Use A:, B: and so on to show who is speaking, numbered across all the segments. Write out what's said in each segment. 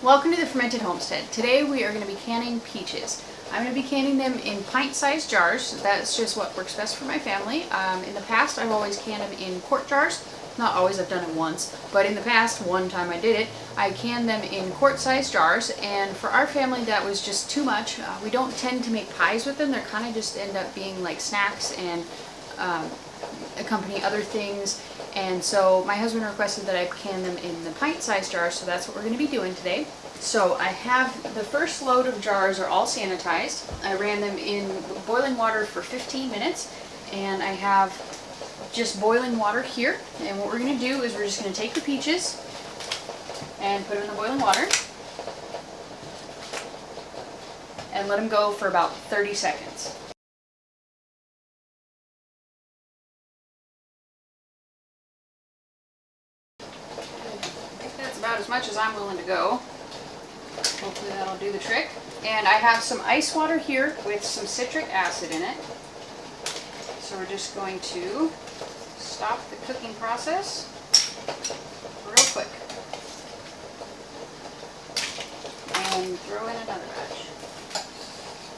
A: Welcome to the Fermented Homestead. Today we are going to be canning peaches. I'm going to be canning them in pint-sized jars. That's just what works best for my family. In the past I've always canned them in quart jars. Not always, I've done it once, but in the past, one time I did it, I canned them in quart-sized jars, and for our family that was just too much. We don't tend to make pies with them. They're kind of just end up being like snacks and accompany other things. And so my husband requested that I can them in the pint-sized jars, so that's what we're going to be doing today. So I have the first load of jars are all sanitized. I ran them in boiling water for 15 minutes, and I have just boiling water here. And what we're going to do is we're just going to take the peaches and put them in the boiling water and let them go for about 30 seconds. About as much as I'm willing to go. Hopefully that'll do the trick. And I have some ice water here with some citric acid in it. So we're just going to stop the cooking process real quick. And throw in another batch.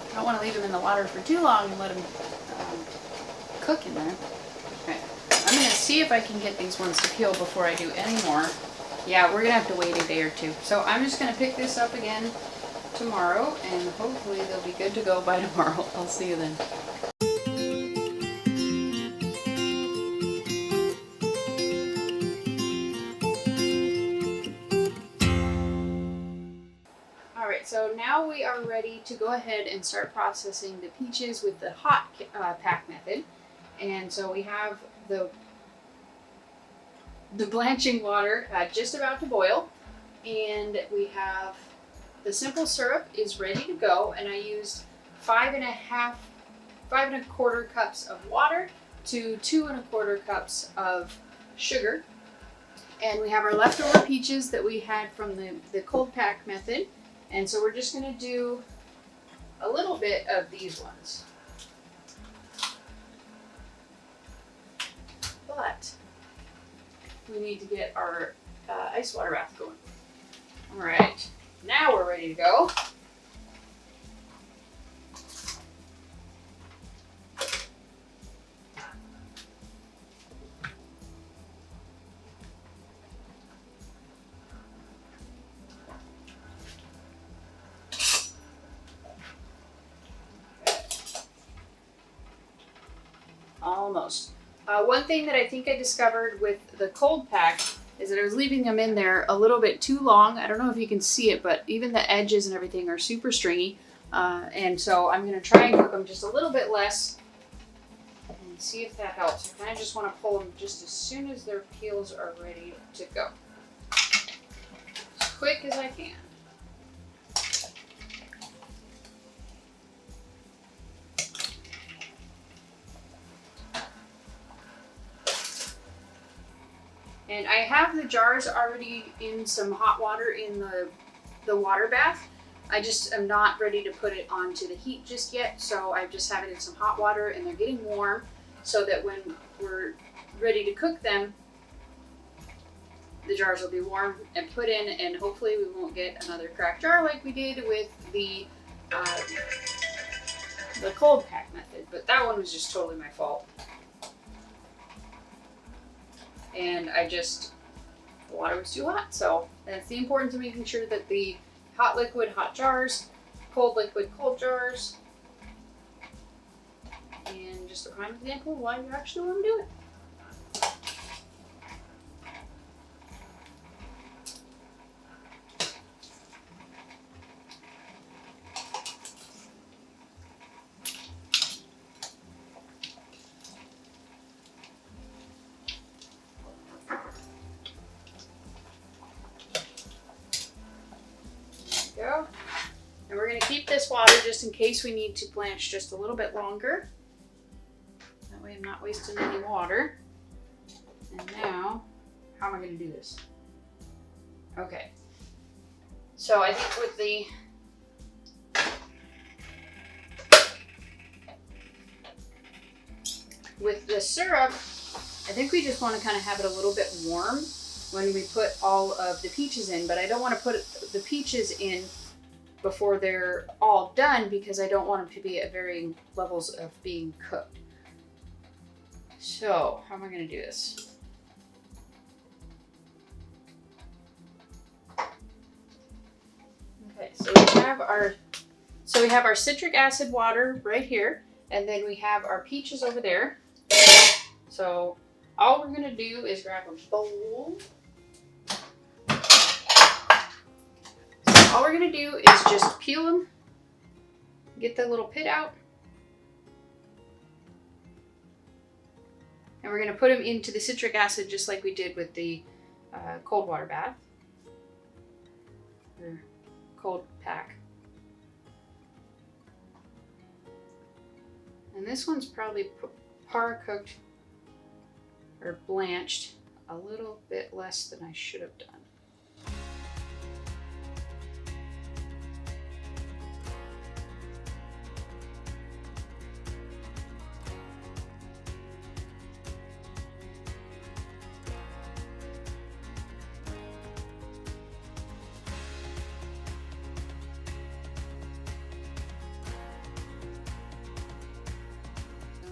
A: I don't want to leave them in the water for too long and let them cook in there. Okay. I'm going to see if I can get these ones to peel before I do any more. Yeah, we're going to have to wait a day or two. So I'm just going to pick this up again tomorrow, and hopefully they'll be good to go by tomorrow. I'll see you then. Alright, so now we are ready to go ahead and start processing the peaches with the hot pack method. And so we have the blanching water just about to boil, and we have the simple syrup is ready to go, and I used 5 1/4 cups of water to 2 1/4 cups of sugar. And we have our leftover peaches that we had from the cold pack method, and so we're just going to do a little bit of these ones. But we need to get our ice water bath going. All right, now we're ready to go. Almost. One thing that I think I discovered with the cold pack is that I was leaving them in there a little bit too long. I don't know if you can see it, but even the edges and everything are super stringy. And so I'm going to try and cook them just a little bit less and see if that helps. I kind of just want to pull them just as soon as their peels are ready to go. As quick as I can. And I have the jars already in some hot water in the water bath. I just am not ready to put it onto the heat just yet, so I just have it in some hot water, and they're getting warm so that when we're ready to cook them, the jars will be warm and put in, and hopefully we won't get another cracked jar like we did with the cold pack method. But that one was just totally my fault. And the water was too hot. So that's the importance of making sure that the hot liquid, hot jars, cold liquid, cold jars, and just a prime example of why you actually want to do it. Go. And we're going to keep this water just in case we need to blanch just a little bit longer. That way I'm not wasting any water. And now, how am I going to do this? Okay. So I think with the syrup, I think we just want to kind of have it a little bit warm when we put all of the peaches in, but I don't want to put the peaches in before they're all done because I don't want them to be at varying levels of being cooked. So, how am I going to do this? Okay, so we have our citric acid water right here, and then we have our peaches over there. So, all we're going to do is grab a bowl. All we're going to do is just peel them, get the little pit out, and we're going to put them into the citric acid just like we did with the cold water bath, or cold pack. And this one's probably par cooked or blanched a little bit less than I should have done.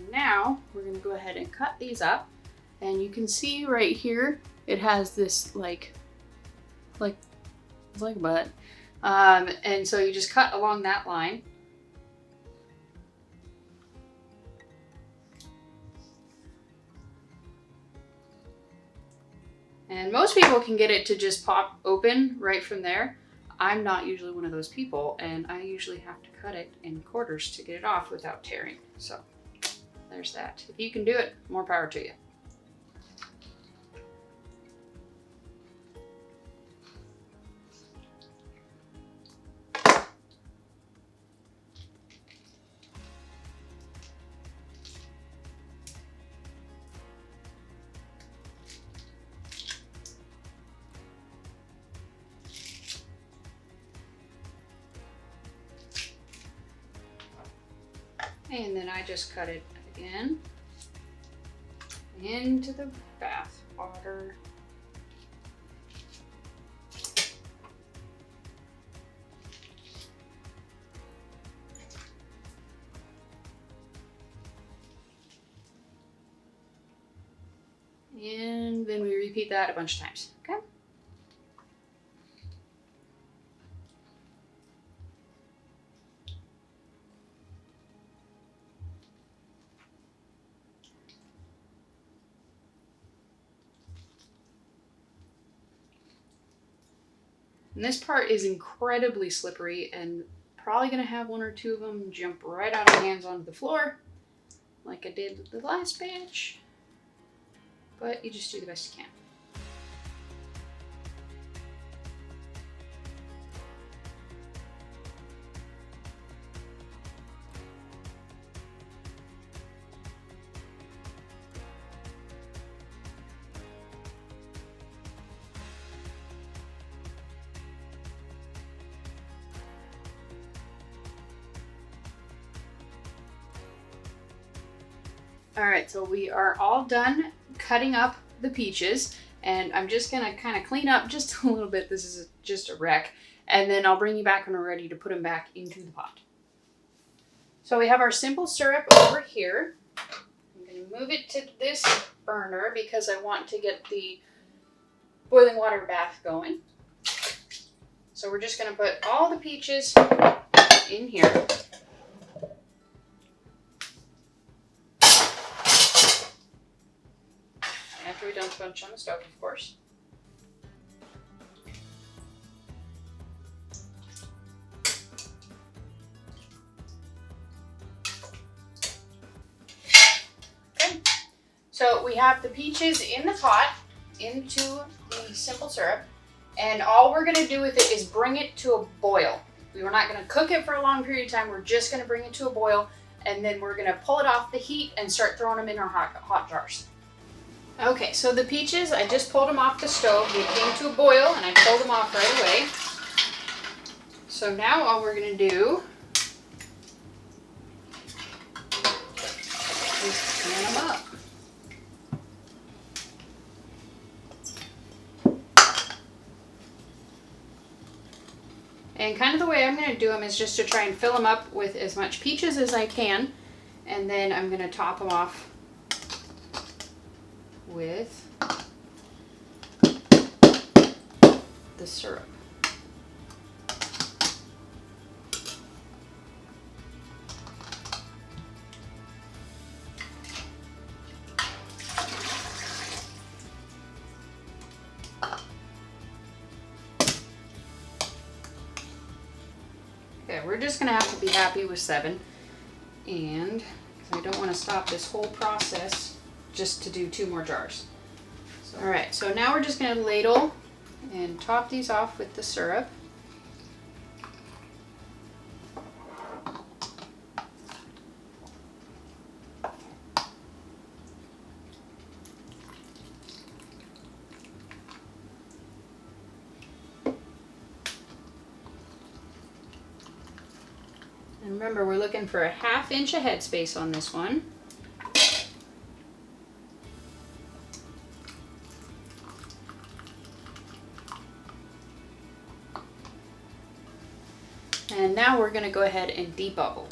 A: Now we're going to go ahead and cut these up, and you can see right here it has this like a butt, and so you just cut along that line. And most people can get it to just pop open right from there. I'm not usually one of those people, and I usually have to cut it in quarters to get it off without tearing. So there's that. If you can do it, more power to you. And then I just cut it again into the bath water. And then we repeat that a bunch of times, okay? And this part is incredibly slippery and probably gonna have one or two of them jump right out of my hands onto the floor like I did with the last batch. But you just do the best you can. All right, so we are all done cutting up the peaches, and I'm just gonna kind of clean up just a little bit. This is just a wreck, and then I'll bring you back when we're ready to put them back into the pot. So we have our simple syrup over here. I'm gonna move it to this burner because I want to get the boiling water bath going. So we're just gonna put all the peaches in here. After we dump a bunch on the stove, of course. Okay, so we have the peaches in the pot into the simple syrup, and all we're gonna do with it is bring it to a boil. We were not gonna cook it for a long period of time. We're just gonna bring it to a boil, and then we're gonna pull it off the heat and start throwing them in our hot jars. Okay, so the peaches, I just pulled them off the stove. They came to a boil and I pulled them off right away. So now all we're gonna do is can them up. And kind of the way I'm going to do them is just to try and fill them up with as much peaches as I can. And then I'm going to top them off with the syrup. Okay, we're just going to have to be happy with 7. And I don't want to stop this whole process just to do 2 more jars. So, all right, so now we're just going to ladle and top these off with the syrup. And remember, we're looking for a 1/2 inch of headspace on this one. And now we're going to go ahead and debubble.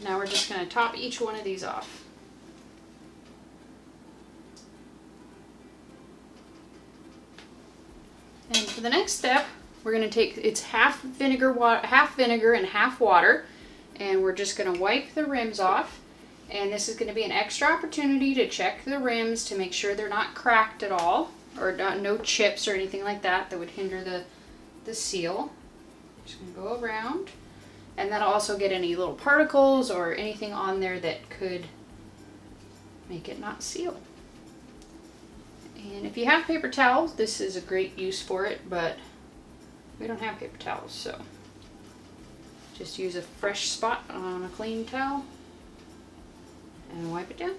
A: Now we're just going to top each one of these off. And for the next step, we're going to take, it's half vinegar and half water, and we're just going to wipe the rims off. And this is going to be an extra opportunity to check the rims to make sure they're not cracked at all, or no chips or anything like that that would hinder the seal. Just going to go around. And that'll also get any little particles or anything on there that could make it not seal. And if you have paper towels, this is a great use for it, but we don't have paper towels, so just use a fresh spot on a clean towel and wipe it down.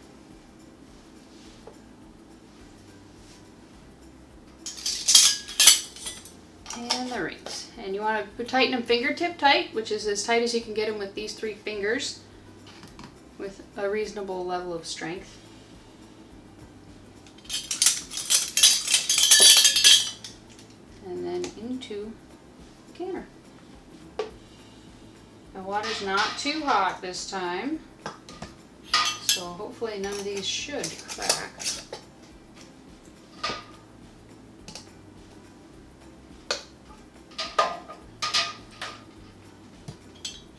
A: And the rings. And you want to tighten them fingertip tight, which is as tight as you can get them with these 3 fingers with a reasonable level of strength. And then into the canner. The water's not too hot this time, so hopefully none of these should crack.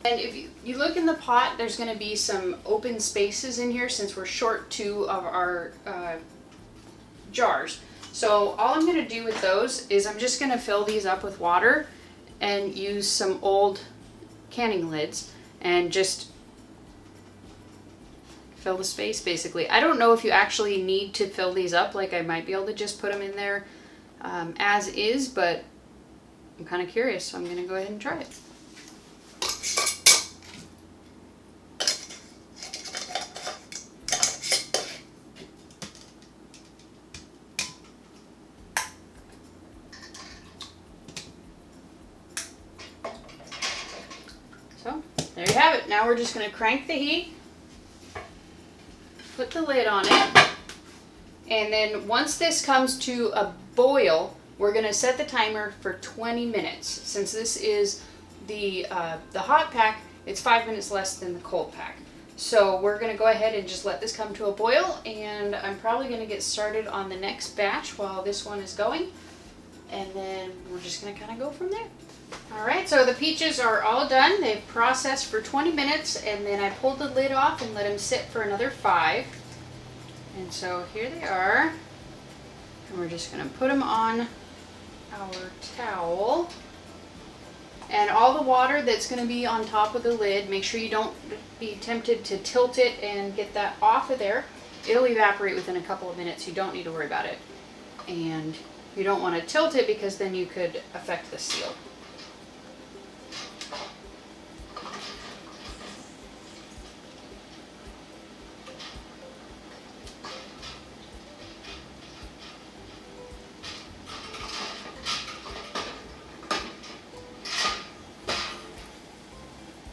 A: And if you look in the pot, there's going to be some open spaces in here since we're short 2 of our jars. So all I'm going to do with those is I'm just going to fill these up with water and use some old canning lids and just fill the space basically. I don't know if you actually need to fill these up, like I might be able to just put them in there as is, but I'm kind of curious, so I'm going to go ahead and try it. So, there you have it. Now we're just going to crank the heat, put the lid on it, and then once this comes to a boil, we're going to set the timer for 20 minutes. Since this is the hot pack, it's 5 minutes less than the cold pack. So we're going to go ahead and just let this come to a boil, and I'm probably going to get started on the next batch while this one is going, and then we're just going to kind of go from there. Alright, so the peaches are all done. They've processed for 20 minutes, and then I pulled the lid off and let them sit for another 5. And so here they are. And we're just going to put them on our towel. And all the water that's going to be on top of the lid, make sure you don't be tempted to tilt it and get that off of there. It'll evaporate within a couple of minutes. You don't need to worry about it. And You don't want to tilt it because then you could affect the seal.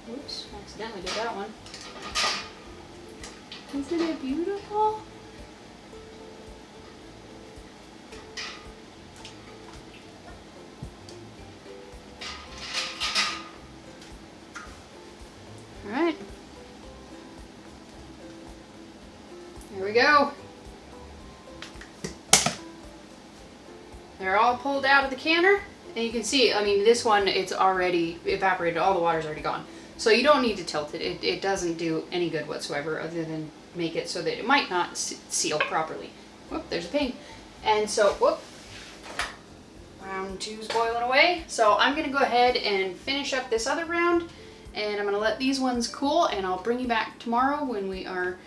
A: Oops, accidentally did that one. Isn't it beautiful? All right. Here we go. They're all pulled out of the canner, and you can see, I mean, this one, it's already evaporated. All the water's already gone. So you don't need to tilt it. It doesn't do any good whatsoever other than make it so that it might not seal properly. Whoop, there's a pain. And so, whoop, round two's boiling away. So I'm gonna go ahead and finish up this other round, and I'm gonna let these ones cool, and I'll bring you back tomorrow when we are,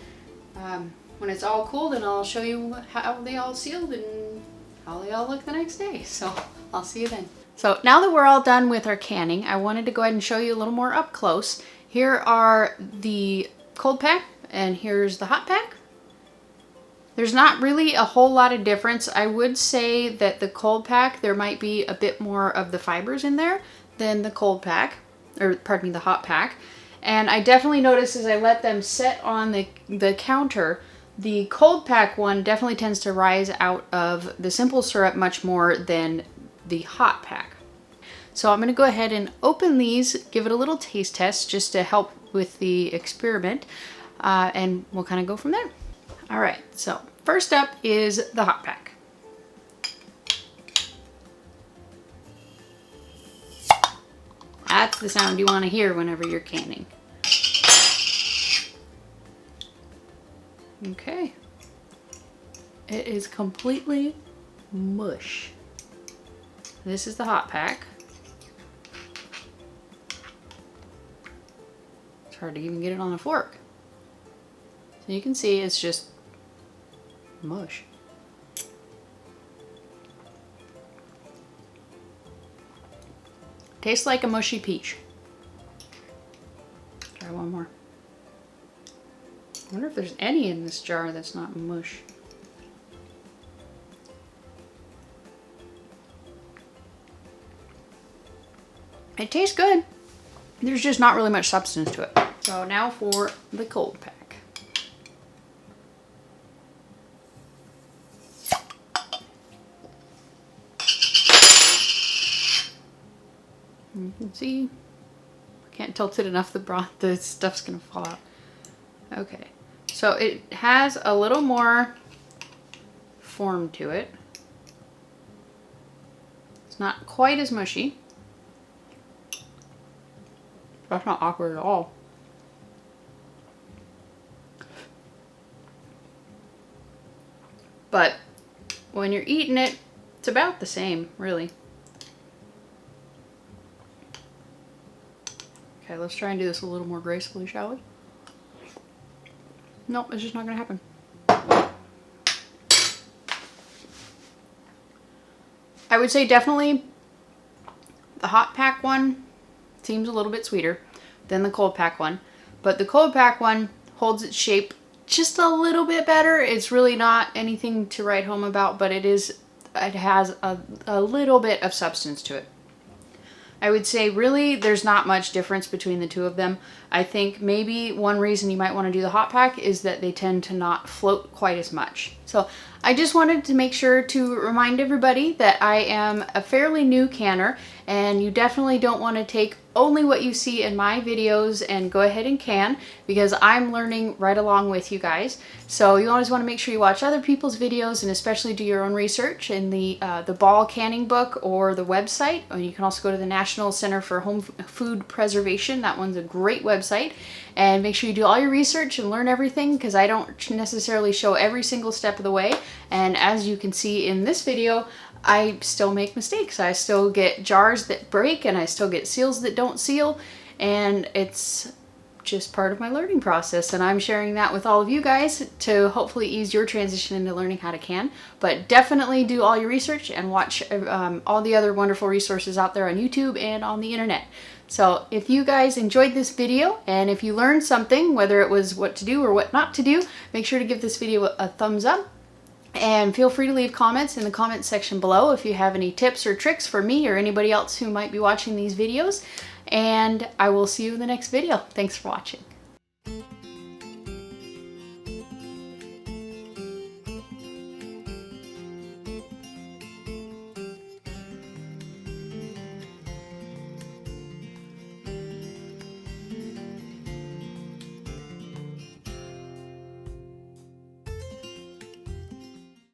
A: when it's all cooled, and I'll show you how they all sealed and how they all look the next day. So I'll see you then. So now that we're all done with our canning, I wanted to go ahead and show you a little more up close. Here are the cold pack, and here's the hot pack. There's not really a whole lot of difference. I would say that the cold pack, there might be a bit more of the fibers in there than the cold pack, or pardon me, the hot pack. And I definitely noticed as I let them set on the counter, the cold pack one definitely tends to rise out of the simple syrup much more than the hot pack. So I'm going to go ahead and open these, give it a little taste test just to help with the experiment, and we'll kind of go from there. All right, so first up is the hot pack. That's the sound you want to hear whenever you're canning. Okay. It is completely mush. This is the hot pack. It's hard to even get it on a fork. So you can see it's just mush. Tastes like a mushy peach. Try one more. I wonder if there's any in this jar that's not mush. It tastes good. There's just not really much substance to it. So now for the cold pack. You can see, I can't tilt it enough, the stuff's gonna fall out. Okay, so it has a little more form to it. It's not quite as mushy. That's not awkward at all. But when you're eating it, it's about the same, really. Okay, let's try and do this a little more gracefully, shall we? Nope, it's just not gonna happen. I would say definitely the hot pack one seems a little bit sweeter than the cold pack one, but the cold pack one holds its shape just a little bit better. It's really not anything to write home about, but it has a little bit of substance to it. I would say really there's not much difference between the two of them. I think maybe one reason you might want to do the hot pack is that they tend to not float quite as much. So I just wanted to make sure to remind everybody that I am a fairly new canner, and you definitely don't want to take only what you see in my videos and go ahead and can, because I'm learning right along with you guys. So you always want to make sure you watch other people's videos and especially do your own research in the Ball canning book or the website. Or you can also go to the National Center for Home Food Preservation. That one's a great website. And make sure you do all your research and learn everything, because I don't necessarily show every single step of the way. And as you can see in this video, I still make mistakes. I still get jars that break, and I still get seals that don't seal, and it's just part of my learning process, and I'm sharing that with all of you guys to hopefully ease your transition into learning how to can. But definitely do all your research and watch all the other wonderful resources out there on YouTube and on the internet. So if you guys enjoyed this video, and if you learned something, whether it was what to do or what not to do, make sure to give this video a thumbs up. And feel free to leave comments in the comments section below if you have any tips or tricks for me or anybody else who might be watching these videos. And I will see you in the next video. Thanks for watching.